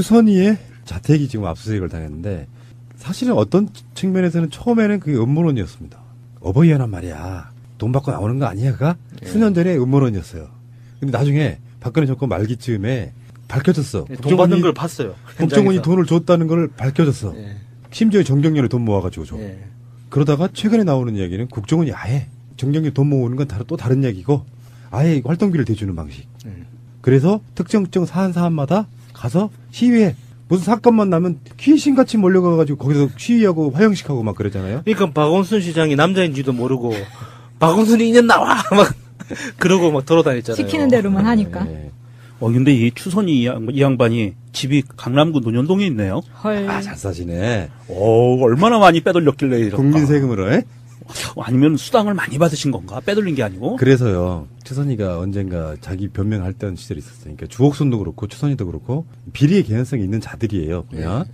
추선이의 자택이 지금 압수수색을 당했는데 사실은 어떤 측면에서는 처음에는 그게 음모론이었습니다. 어버이연합 말이야. 돈 받고 나오는 거 아니야, 그가? 수년 전에 음모론이었어요. 근데 나중에 박근혜 정권 말기쯤에 밝혀졌어. 돈 받는 걸 봤어요. 국정원이 돈을 줬다는 걸 밝혀졌어. 심지어 정경련에 돈 모아가지고 줘. 그러다가 최근에 나오는 이야기는 국정원이 아예 정경련 돈 모으는 건 또 다른 이야기고 아예 활동비를 대주는 방식. 그래서 특정 사안마다 가서 시위해. 무슨 사건만 나면 귀신같이 몰려가가지고 거기서 시위하고 화형식하고 막 그러잖아요. 그러니까 박원순 시장이 남자인지도 모르고 박원순이 인연 나와 막 그러고 막 돌아다녔잖아요. 시키는 대로만 하니까. 네. 근데 이 추선이 이 양반이 집이 강남구 논현동에 있네요. 헐. 잘 사시네. 얼마나 많이 빼돌렸길래 이럴까. 국민 세금으로 해? 아니면 수당을 많이 받으신 건가? 빼돌린 게 아니고? 그래서요. 추선이가 언젠가 자기 변명할 때는 시절이 있었어요. 그러니까 주옥순도 그렇고 추선이도 그렇고 비리의 개연성이 있는 자들이에요. 그냥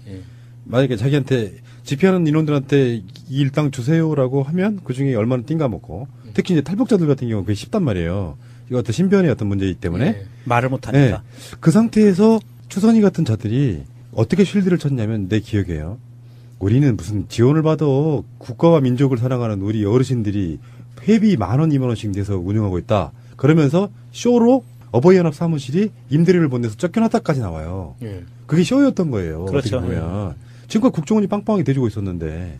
만약에 자기한테 집회하는 인원들한테 이 일당 주세요라고 하면 그중에 얼마나 띵가먹고 특히 이제 탈북자들 같은 경우는 그게 쉽단 말이에요. 이거 어떤 신변의 어떤 문제이기 때문에 말을 못하니까. 그 상태에서 추선이 같은 자들이 어떻게 쉴드를 쳤냐면 내 기억에요. 우리는 무슨 지원을 받아 국가와 민족을 사랑하는 우리 어르신들이 회비 10,000원, 20,000원씩 내서 운영하고 있다. 그러면서 쇼로 어버이연합 사무실이 임대료를 못 내서 쫓겨났다까지 나와요. 그게 쇼였던 거예요. 그렇죠. 어떻게 보면. 지금까지 국정원이 빵빵하게 대주고 있었는데.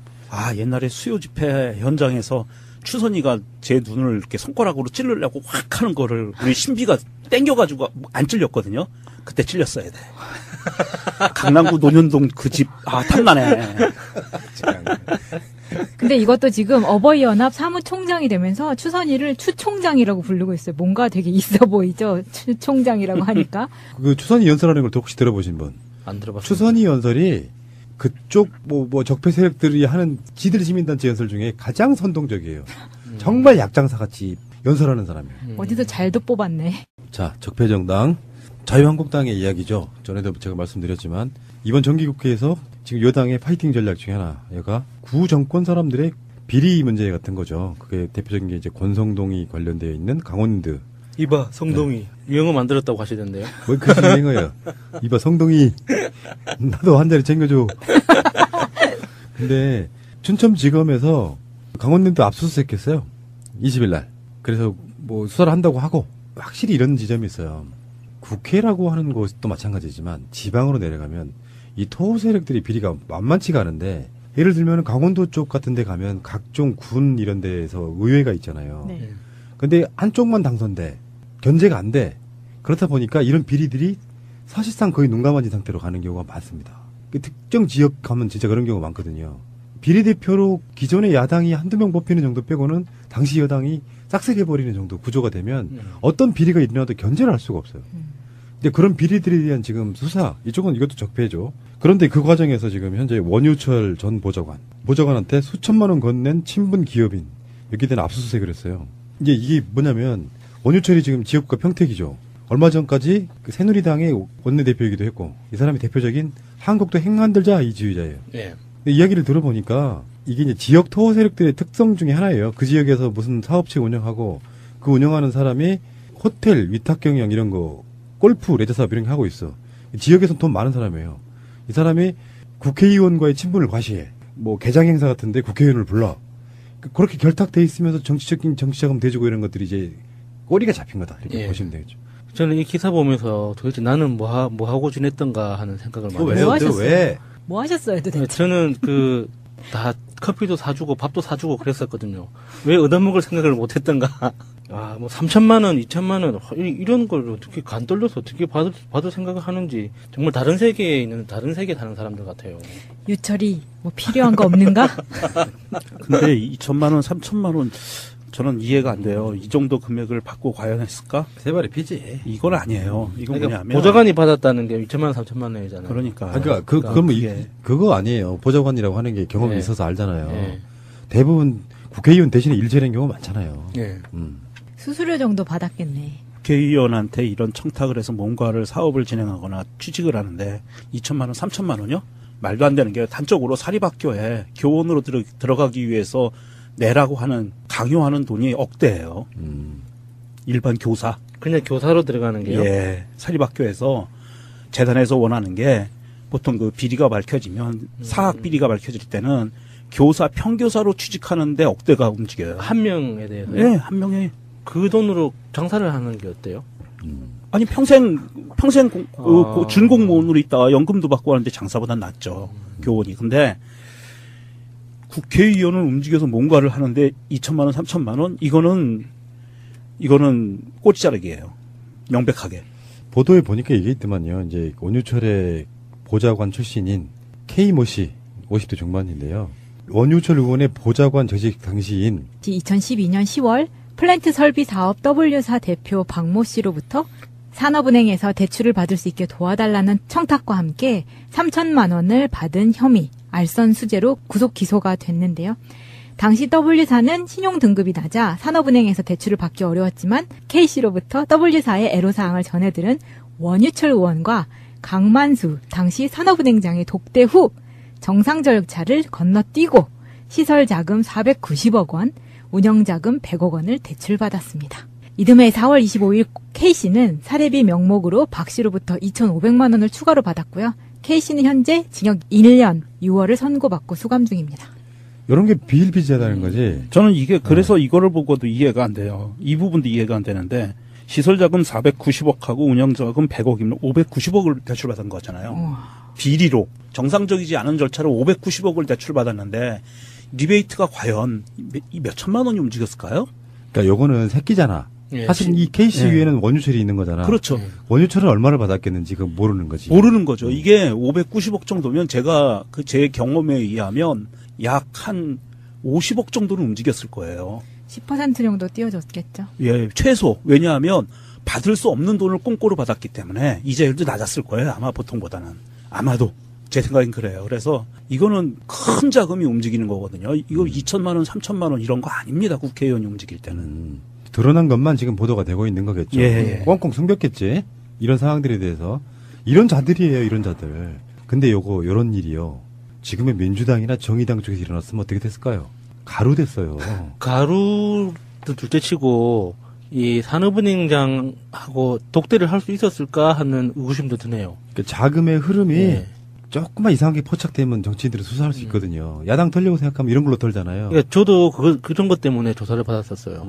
옛날에 수요 집회 현장에서 추선이가 제 눈을 이렇게 손가락으로 찌르려고 확 하는 거를 우리 신비가 땡겨가지고 안 찔렸거든요. 그때 찔렸어야 돼. 강남구 논현동 그 집, 탐나네. 근데 이것도 지금 어버이연합 사무총장이 되면서 추선이를 추총장이라고 부르고 있어요. 뭔가 되게 있어 보이죠? 추총장이라고 하니까. 그 추선이 연설하는 걸 혹시 들어보신 분? 안 들어봤어요. 추선이 연설이 그쪽 적폐 세력들이 하는 지들 시민단체 연설 중에 가장 선동적이에요. 정말 약장사같이 연설하는 사람이에요. 어디서 잘도 뽑았네. 자, 적폐정당 자유한국당의 이야기죠. 전에도 제가 말씀드렸지만 이번 정기국회에서 지금 여당의 파이팅 전략 중에 하나가 구정권 사람들의 비리 문제 같은 거죠. 그게 대표적인 게 이제 권성동이 관련되어 있는 강원랜드. 이봐 성동이 유행어 만들었다고 하시던데요. 뭐 그게 유행어예요. 이봐 성동이 나도 한 자리 챙겨줘. 근데 춘천지검에서 강원랜드 압수수색했어요. 20일 날. 그래서 뭐 수사를 한다고 하고 확실히 이런 지점이 있어요. 국회라고 하는 곳도 마찬가지지만 지방으로 내려가면 이 토호 세력들이 비리가 만만치가 않은데 예를 들면 강원도 쪽 같은 데 가면 각종 군 이런 데에서 의회가 있잖아요. 네. 근데 한쪽만 당선돼. 견제가 안 돼. 그렇다 보니까 이런 비리들이 사실상 거의 눈 감아진 상태로 가는 경우가 많습니다. 그 특정 지역 가면 진짜 그런 경우가 많거든요. 비리대표로 기존의 야당이 한두 명 뽑히는 정도 빼고는 당시 여당이 싹쓸이해버리는 정도 구조가 되면 어떤 비리가 일어나도 견제를 할 수가 없어요. 근데 그런 비리들에 대한 지금 수사, 이쪽은 이것도 적폐죠. 그런데 그 과정에서 지금 현재 원유철 전 보좌관한테 수천만 원 건넨 친분 기업인, 이렇게 된 압수수색을 했어요. 이게 뭐냐면, 원유철이 지금 지역구가 평택이죠. 얼마 전까지 그 새누리당의 원내대표이기도 했고, 이 사람이 대표적인 한국도 행만들자 이지휘자예요. 근데 이야기를 들어보니까, 이게 이제 지역 토호 세력들의 특성 중에 하나예요. 그 지역에서 무슨 사업체 운영하고, 그 운영하는 사람이 호텔, 위탁 경영 이런 거, 골프, 레저 사업 이런 거 하고 있어. 지역에서 돈 많은 사람이에요. 이 사람이 국회의원과의 친분을 과시해. 뭐 개장 행사 같은데 국회의원을 불러. 그렇게 결탁돼 있으면서 정치적인 정치자금 대주고 이런 것들이 이제 꼬리가 잡힌 거다. 이렇게 보시면 되겠죠. 저는 이 기사 보면서 도대체 나는 뭐 하고 지냈던가 하는 생각을 많이 했어요. 하셨어요? 뭐 하셨어요, 도대체? 저는 다 커피도 사주고 밥도 사주고 그랬었거든요. 왜 얻어먹을 생각을 못했던가. 뭐 3천만 원, 2천만 원 이런 걸 어떻게 간 떨려서 어떻게 받을 생각을 하는지 정말 다른 세계에 있는 다른 세계 사는 사람들 같아요. 유철이 뭐 필요한 거 없는가? 근데 2천만 원, 3천만 원 저는 이해가 안 돼요. 이 정도 금액을 받고 과연 했을까? 세 발의 피지. 이건 아니에요. 이건 그러니까 뭐냐면 보좌관이 받았다는 게 2천만 원, 3천만 원이잖아요. 그러니까 그거 아니에요. 보좌관이라고 하는 게 경험이 있어서 알잖아요. 대부분 국회의원 대신에 일처리한 경우 많잖아요. 수수료 정도 받았겠네. 국회의원한테 이런 청탁을 해서 뭔가를 사업을 진행하거나 취직을 하는데 2천만 원, 3천만 원이요? 말도 안 되는 게 단적으로 사립학교에 교원으로 들어가기 위해서 내라고 하는 강요하는 돈이 억대예요. 일반 교사. 그냥 교사로 들어가는 게요? 예. 사립학교에서 재단에서 원하는 게 보통 그 비리가 밝혀지면 사학 비리가 밝혀질 때는 교사 평교사로 취직하는데 억대가 움직여요. 한 명에 대해서. 네, 한 명에. 그 돈으로 장사를 하는 게 어때요? 아니 평생 준공무원으로 있다가 연금도 받고 하는데 장사보단 낫죠. 교원이. 근데 국회의원을 움직여서 뭔가를 하는데 2천만 원, 3천만 원 이거는 꼬치자르기예요. 명백하게. 보도에 보니까 이게 있더만요. 이제 원유철의 보좌관 출신인 K모 씨, 50대 중반인데요. 원유철 의원의 보좌관 재직 당시인 2012년 10월 플랜트 설비 사업 W사 대표 박모 씨로부터 산업은행에서 대출을 받을 수 있게 도와달라는 청탁과 함께 3천만 원을 받은 혐의, 알선 수재로 구속 기소가 됐는데요. 당시 W사는 신용 등급이 낮아 산업은행에서 대출을 받기 어려웠지만 K씨로부터 W사의 애로사항을 전해들은 원유철 의원과 강만수 당시 산업은행장의 독대 후 정상 절차를 건너뛰고 시설 자금 490억 원, 운영 자금 100억 원을 대출받았습니다. 이듬해 4월 25일 K씨는 사례비 명목으로 박씨로부터 2,500만 원을 추가로 받았고요. K씨는 현재 징역 1년 6월을 선고받고 수감 중입니다. 이런 게 비일비재하다는 거지. 저는 이게 그래서 이거를 보고도 이해가 안 돼요. 이 부분도 이해가 안 되는데 시설자금 490억하고 운영자금 100억이면 590억을 대출받은 거잖아요. 비리로 정상적이지 않은 절차로 590억을 대출받았는데 리베이트가 과연 몇 천만 원이 움직였을까요? 그러니까 요거는 새끼잖아. 예. 사실 이 K씨 위에는 원유철이 있는 거잖아. 그렇죠. 원유철은 얼마를 받았겠는지 그건 모르는 거지. 모르는 거죠. 이게 590억 정도면 제가 제 경험에 의하면 약 한 50억 정도는 움직였을 거예요. 10% 정도 띄워줬겠죠. 예, 최소. 왜냐하면 받을 수 없는 돈을 꽁꼬로 받았기 때문에 이자율도 낮았을 거예요. 아마 보통보다는. 아마도. 제 생각엔 그래요. 그래서 이거는 큰 자금이 움직이는 거거든요. 이거 2천만 원, 3천만 원 이런 거 아닙니다. 국회의원이 움직일 때는. 드러난 것만 지금 보도가 되고 있는 거겠죠. 예. 꽁꽁 숨겼겠지. 이런 상황들에 대해서. 이런 자들이에요, 이런 자들. 근데 요런 일이요. 지금의 민주당이나 정의당 쪽에서 일어났으면 어떻게 됐을까요? 가루 됐어요. 가루도 둘째치고 이 산업은행장하고 독대를 할 수 있었을까 하는 의구심도 드네요. 그러니까 자금의 흐름이 예. 조금만 이상하게 포착되면 정치인들이 수사할 수 있거든요. 야당 털려고 생각하면 이런 걸로 털잖아요. 그러니까 저도 그런 것 때문에 조사를 받았었어요.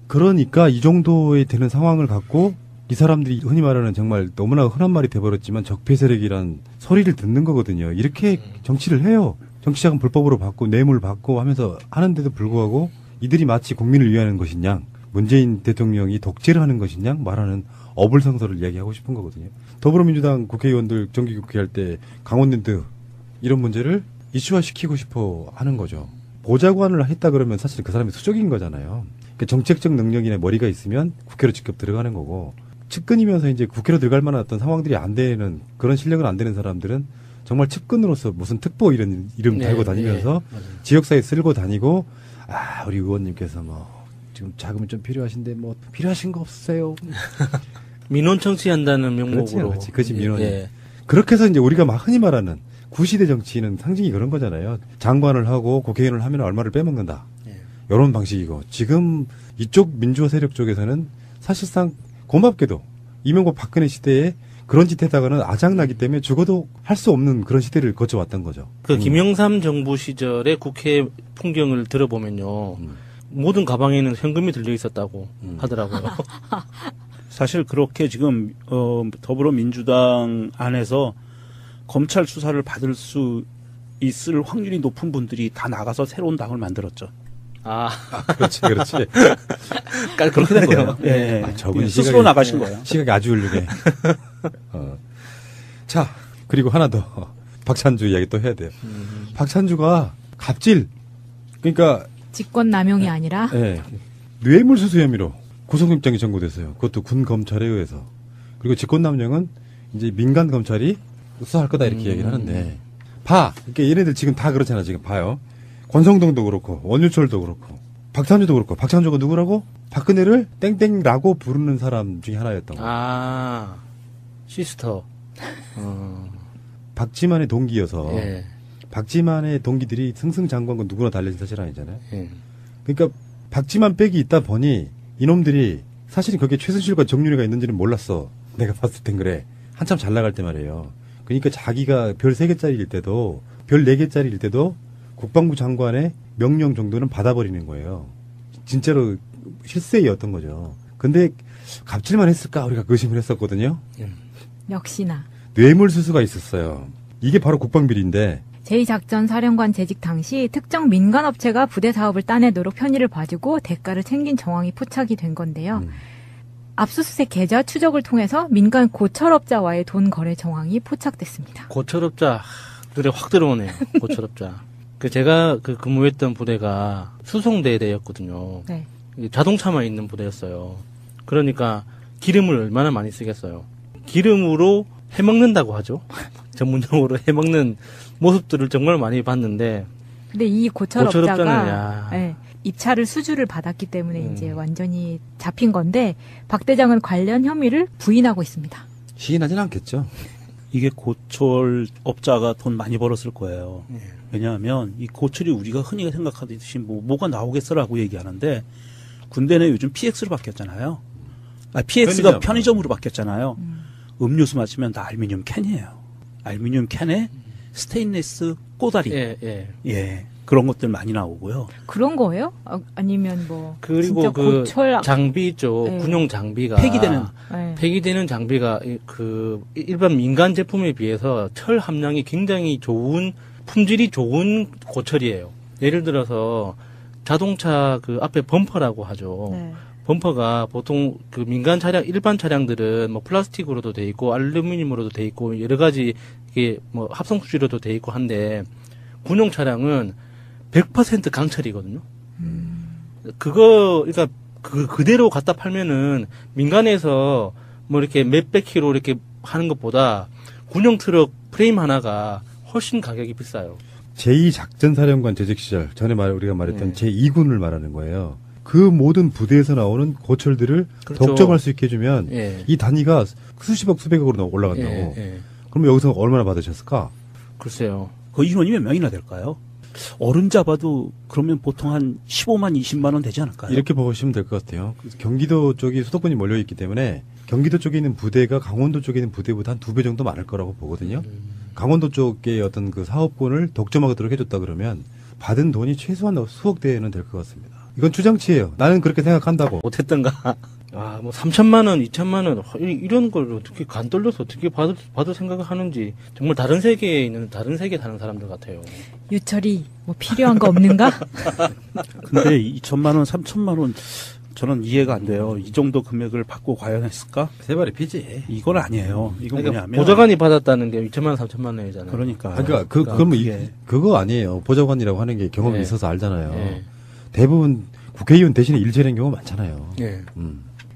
그러니까 이 정도에 되는 상황을 갖고 이 사람들이 흔히 말하는 정말 너무나 흔한 말이 돼버렸지만 적폐 세력이란 소리를 듣는 거거든요. 이렇게 정치를 해요. 정치자금 불법으로 받고 뇌물 받고 하면서 하는데도 불구하고 이들이 마치 국민을 위하는 것이냐, 문재인 대통령이 독재를 하는 것이냐 말하는 어불성설을 이야기하고 싶은 거거든요. 더불어민주당 국회의원들 정기국회 할 때 강원랜드 이런 문제를 이슈화시키고 싶어 하는 거죠. 보좌관을 했다 그러면 사실 그 사람이 수적인 거잖아요. 그러니까 정책적 능력이나 머리가 있으면 국회로 직접 들어가는 거고, 측근이면서 이제 국회로 들어갈 만한 어떤 상황들이 안 되는, 그런 실력은 안 되는 사람들은 정말 측근으로서 무슨 특보 이런 이름 달고 다니면서 지역사회 쓸고 다니고, 우리 의원님께서 뭐 지금 자금이 좀 필요하신데 뭐 필요하신 거 없으세요? 민원 청취한다는 명목으로. 그렇지 민원이. 예. 그렇게 해서 이제 우리가 막 흔히 말하는 구시대 정치는 상징이 그런 거잖아요. 장관을 하고 국회의원을 하면 얼마를 빼먹는다. 이런 방식이고, 지금 이쪽 민주화 세력 쪽에서는 사실상 고맙게도 이명박 박근혜 시대에 그런 짓 했다가는 아작나기 때문에 죽어도 할 수 없는 그런 시대를 거쳐왔던 거죠. 그 김영삼 정부 시절의 국회 풍경을 들어보면요. 모든 가방에는 현금이 들려 있었다고 하더라고요. 사실 그렇게 지금 더불어민주당 안에서 검찰 수사를 받을 수 있을 확률이 높은 분들이 다 나가서 새로운 당을 만들었죠. 그렇지. 그렇게 된 거예요. 예. 저분이 스스로 나가신 거예요. 시각이 아주 훌륭해. 자, 그리고 하나 더. 박찬주 이야기 또 해야 돼요. 박찬주가 갑질, 그러니까 직권남용이 아니라 뇌물수수 혐의로 구속영장이 청구됐어요. 그것도 군 검찰에 의해서. 그리고 직권남용은 이제 민간 검찰이 수사할 거다 이렇게 얘기를 하는데, 그러니까 얘네들 지금 다 그렇잖아. 지금 봐요. 권성동도 그렇고 원유철도 그렇고 박찬주도 그렇고, 박찬주가 누구라고? 박근혜를 땡땡라고 부르는 사람 중에 하나였던 거예요. 시스터. 박지만의 동기여서 예. 박지만의 동기들이 승승장구한 건 누구나 달려진 사실 아니잖아요. 예. 그러니까 박지만 백이 있다 보니 이놈들이 사실은 거기에 최순실과 정윤회가 있는지는 몰랐어. 내가 봤을 땐 그래. 한참 잘 나갈 때 말이에요. 그러니까 자기가 별 3개짜리일 때도 별 4개짜리일 때도 국방부 장관의 명령 정도는 받아버리는 거예요. 진짜로 실세였던 거죠. 근데 갑질만 했을까 우리가 의심을 했었거든요. 역시나. 뇌물수수가 있었어요. 이게 바로 국방비리인데 제2작전사령관 재직 당시 특정 민간업체가 부대 사업을 따내도록 편의를 봐주고 대가를 챙긴 정황이 포착이 된 건데요. 압수수색 계좌 추적을 통해서 민간 고철업자와의 돈 거래 정황이 포착됐습니다. 고철업자들이 확 들어오네요. 고철업자. 제가 근무했던 부대가 수송대대였거든요. 네. 자동차만 있는 부대였어요. 그러니까 기름을 얼마나 많이 쓰겠어요. 기름으로 해먹는다고 하죠. 전문용어로 해먹는 모습들을 정말 많이 봤는데. 근데 이 고철업자는, 고철업자가 야. 네, 입찰을 수주를 받았기 때문에 이제 완전히 잡힌 건데 박 대장은 관련 혐의를 부인하고 있습니다. 시인하진 않겠죠. 이게 고철업자가 돈 많이 벌었을 거예요. 왜냐하면 이 고철이 우리가 흔히 생각하듯이 뭐가 나오겠어라고 얘기하는데 군대는 요즘 PX로 바뀌었잖아요. PX가 편의점으로 바뀌었잖아요. 음료수 마시면 다 알루미늄 캔이에요. 알루미늄 캔에 스테인리스 꼬다리. 예. 그런 것들 많이 나오고요. 그런 거예요? 아니면 뭐 그리고 진짜 고철 장비 있죠. 네. 군용 장비가 네. 폐기되는 장비가 일반 민간 제품에 비해서 철 함량이 굉장히 좋은 품질이 좋은 고철이에요. 예를 들어서 자동차 앞에 범퍼라고 하죠. 네. 범퍼가 보통 민간 차량, 일반 차량들은 뭐 플라스틱으로도 돼 있고 알루미늄으로도 돼 있고 여러 가지 이게 뭐 합성 수지로도 돼 있고 한데 군용 차량은 100% 강철이거든요. 그러니까 그대로 갖다 팔면은 민간에서 뭐 이렇게 몇백 킬로 이렇게 하는 것보다 군용 트럭 프레임 하나가 훨씬 가격이 비싸요. 제2작전사령관 재직 시절 전에 우리가 말했던 제2군을 말하는 거예요. 그 모든 부대에서 나오는 고철들을 그렇죠. 독점할 수 있게 해주면 이 단위가 수십억 수백억으로 올라간다고. 그럼 여기서 얼마나 받으셨을까? 글쎄요. 그 인원이 몇 명이나 될까요? 어른 잡아도 그러면 보통 한 15만, 20만 원 되지 않을까요? 이렇게 보시면 될 것 같아요. 경기도 쪽이 수도권이 몰려있기 때문에 경기도 쪽에 있는 부대가 강원도 쪽에 있는 부대보다 한 2배 정도 많을 거라고 보거든요. 강원도 쪽의 어떤 사업권을 독점하도록 해줬다 그러면 받은 돈이 최소한 수억 대는 될 것 같습니다. 이건 추정치예요. 나는 그렇게 생각한다고. 못했던가. 뭐 3천만 원, 2천만 원 이런 걸 어떻게 간 떨려서 어떻게 받을 생각을 하는지 정말 다른 세계에 사는 사람들 같아요. 유철이 뭐 필요한 거 없는가? 근데 2천만 원, 3천만 원 저는 이해가 안 돼요. 이 정도 금액을 받고 과연 했을까? 세 발의 피지. 이건 아니에요. 이건 뭐냐면 보좌관이 받았다는 게 2천만 원, 3천만 원이잖아요. 그러니까. 그거 아니에요. 보좌관이라고 하는 게 경험이 있어서 알잖아요. 대부분 국회의원 대신에 일처리한 경우가 많잖아요.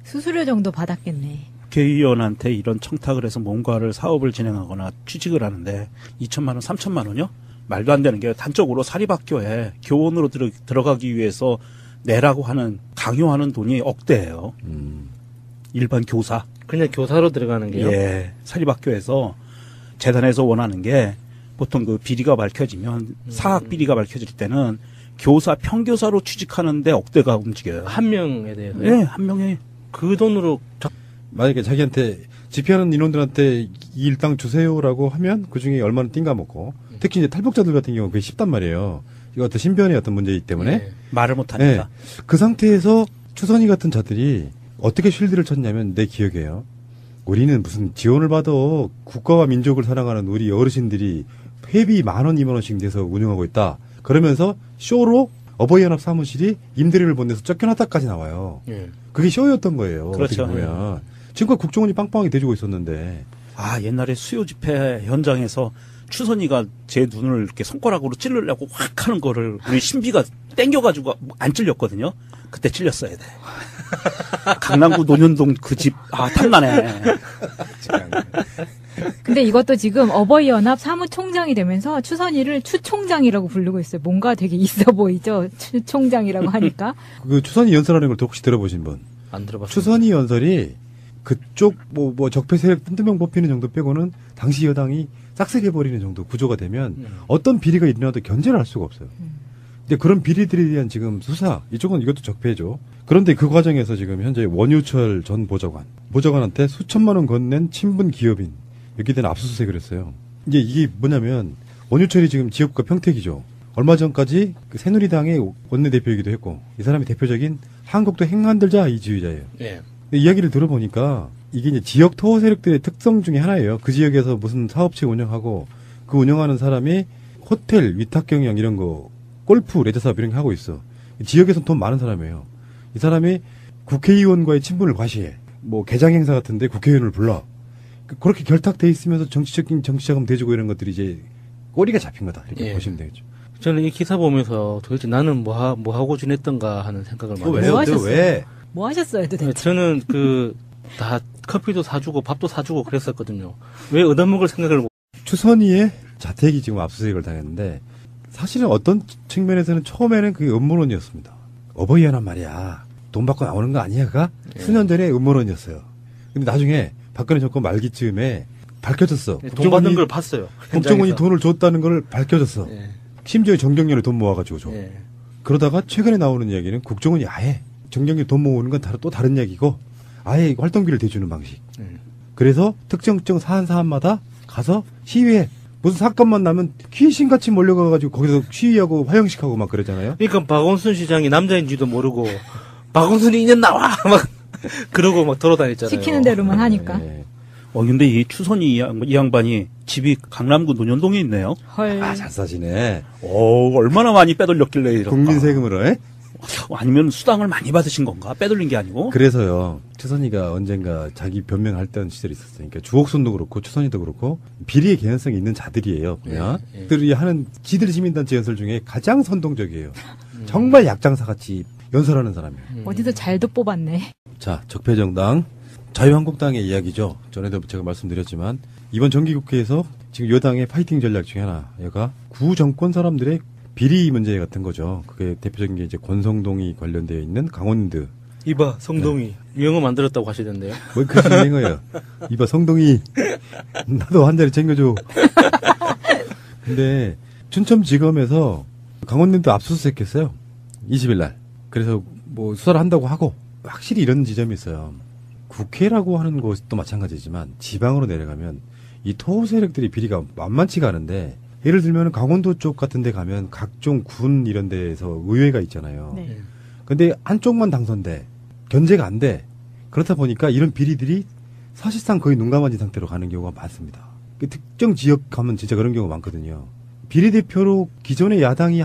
수수료 정도 받았겠네. 국회의원한테 이런 청탁을 해서 뭔가를 사업을 진행하거나 취직을 하는데 2천만 원, 3천만 원이요? 말도 안 되는 게 단적으로 사립학교에 교원으로 들어가기 위해서 내라고 하는 강요하는 돈이 억대예요. 일반 교사. 그냥 교사로 들어가는 게요? 예. 사립학교에서 재단에서 원하는 게 보통 비리가 밝혀지면 사학 비리가 밝혀질 때는 교사 평교사로 취직하는데 억대가 움직여요. 한 명에 대해서요? 네, 한 명에. 그 돈으로 만약에 자기한테 집회하는 인원들한테 이 일당 주세요라고 하면 그 중에 얼마나 띵가 먹고 특히 이제 탈북자들 같은 경우 그게 쉽단 말이에요. 이거 어떤 신변의 어떤 문제이기 때문에 말을 못하니까. 그 상태에서 추선이 같은 자들이 어떻게 쉴드를 쳤냐면 내 기억에요. 우리는 무슨 지원을 받아 국가와 민족을 사랑하는 우리 어르신들이 회비 10,000원, 20,000원씩 내서 운영하고 있다. 그러면서 쇼로 어버이연합 사무실이 임대료를 못 내서 쫓겨났다까지 나와요. 그게 쇼였던 거예요. 그렇죠. 어떻게 보면. 지금까지 국정원이 빵빵하게 대주고 있었는데. 옛날에 수요 집회 현장에서 추선이가 제 눈을 이렇게 손가락으로 찌르려고 확 하는 거를 우리 신비가 땡겨가지고 안 찔렸거든요. 그때 찔렸어야 돼. 강남구 논현동 그 집, 탐나네. 근데 이것도 지금 어버이연합 사무총장이 되면서 추선이를 추총장이라고 부르고 있어요. 뭔가 되게 있어 보이죠? 추총장이라고 하니까. 그 추선이 연설하는 걸 혹시 들어보신 분? 안 들어봤어요. 추선이 연설이 그쪽 적폐 세력 뜬두명 뽑히는 정도 빼고는 당시 여당이 싹쓸이해버리는 정도 구조가 되면 어떤 비리가 일어나도 견제를 할 수가 없어요. 근데 그런 비리들에 대한 지금 수사, 이것도 적폐죠. 그런데 그 과정에서 지금 현재 원유철 전 보좌관한테 수천만 원 건넨 친분 기업인 몇 개 되는 압수수색을 했어요. 이제 이게 뭐냐면 원유철이 지금 지역구가 평택이죠. 얼마 전까지 그 새누리당의 원내대표이기도 했고 이 사람이 대표적인 한국도 행만들자 이 지휘자예요. 예. 이야기를 들어보니까 이게 이제 지역 토호 세력들의 특성 중에 하나예요. 그 지역에서 무슨 사업체 운영하고 그 운영하는 사람이 호텔, 위탁 경영 이런 거, 골프, 레저 사업 이런 거 하고 있어. 지역에서 돈 많은 사람이에요. 이 사람이 국회의원과의 친분을 과시해. 뭐 개장 행사 같은데 국회의원을 불러. 그렇게 결탁돼 있으면서 정치적인 정치자금 대주고 이런 것들이 이제 꼬리가 잡힌 거다. 이렇게 예. 보시면 되겠죠. 저는 이 기사 보면서 도대체 나는 뭐 하고 지냈던가 하는 생각을 많이 뭐 했어요. 하셨어요? 왜? 뭐 하셨어요, 도대체? 저는 다 커피도 사주고 밥도 사주고 그랬었거든요. 왜 얻어먹을 생각을 못. 추선이의 자택이 지금 압수수색을 당했는데 사실은 어떤 측면에서는 처음에는 그게 음모론이었습니다. 어버이연한 말이야. 돈 받고 나오는 거 아니야가 수년 전에 음모론이었어요. 근데 나중에 박근혜 정권 말기쯤에 밝혀졌어. 돈 받는 걸 봤어요. 국정원이 현장에서. 돈을 줬다는 걸 밝혀졌어. 예. 심지어 정경련에 돈 모아가지고 줘. 예. 그러다가 최근에 나오는 이야기는 국정원이 아예 정경련 돈 모으는 건 또 다른 이야기고 아예 활동비를 대주는 방식. 그래서 특정 사안마다 가서 시위해. 무슨 사건만 나면 귀신같이 몰려가가지고 거기서 시위하고 화형식하고 막 그러잖아요. 그러니까 박원순 시장이 남자인지도 모르고 박원순이 인연 나와 막 그러고 막 돌아다녔잖아요. 시키는 대로만 하니까. 네. 근데 이 추선이 이 양반이 집이 강남구 논현동에 있네요. 헐. 아, 잘 싸지네. 얼마나 많이 빼돌렸길래 이럴까. 국민 세금으로, 에? 아니면 수당을 많이 받으신 건가? 빼돌린 게 아니고? 그래서요, 추선이가 언젠가 자기 변명할 때는 시절이 있었어요. 그러니까 주옥순도 그렇고, 추선이도 그렇고, 비리의 개연성이 있는 자들이에요, 보면. 예, 예. 그들이 하는 지들 시민단체 연설 중에 가장 선동적이에요. 정말 약장사같이 연설하는 사람이에요. 어디서 잘도 뽑았네. 자, 적폐정당, 자유한국당의 이야기죠. 전에도 제가 말씀드렸지만, 이번 정기국회에서 지금 여당의 파이팅 전략 중에 하나가 구정권 사람들의 비리 문제 같은 거죠. 그게 대표적인 게 이제 권성동이 관련되어 있는 강원드. 이봐 성동이 유행어 만들었다고 하시던데요. 뭐, 그게 유행어예요. 이봐, 성동이, 나도 한 자리 챙겨줘. 근데, 춘천지검에서 강원랜드 압수수색 했어요. 20일 날. 그래서 뭐 수사를 한다고 하고, 확실히 이런 지점이 있어요. 국회라고 하는 곳도 마찬가지지만, 지방으로 내려가면, 이 토호 세력들이 비리가 만만치가 않은데, 예를 들면 강원도 쪽 같은 데 가면 각종 군 이런 데에서 의회가 있잖아요. 네. 근데 한쪽만 당선돼. 견제가 안 돼. 그렇다 보니까 이런 비리들이 사실상 거의 눈감아진 상태로 가는 경우가 많습니다. 특정 지역 가면 진짜 그런 경우가 많거든요. 비례대표로 기존의 야당이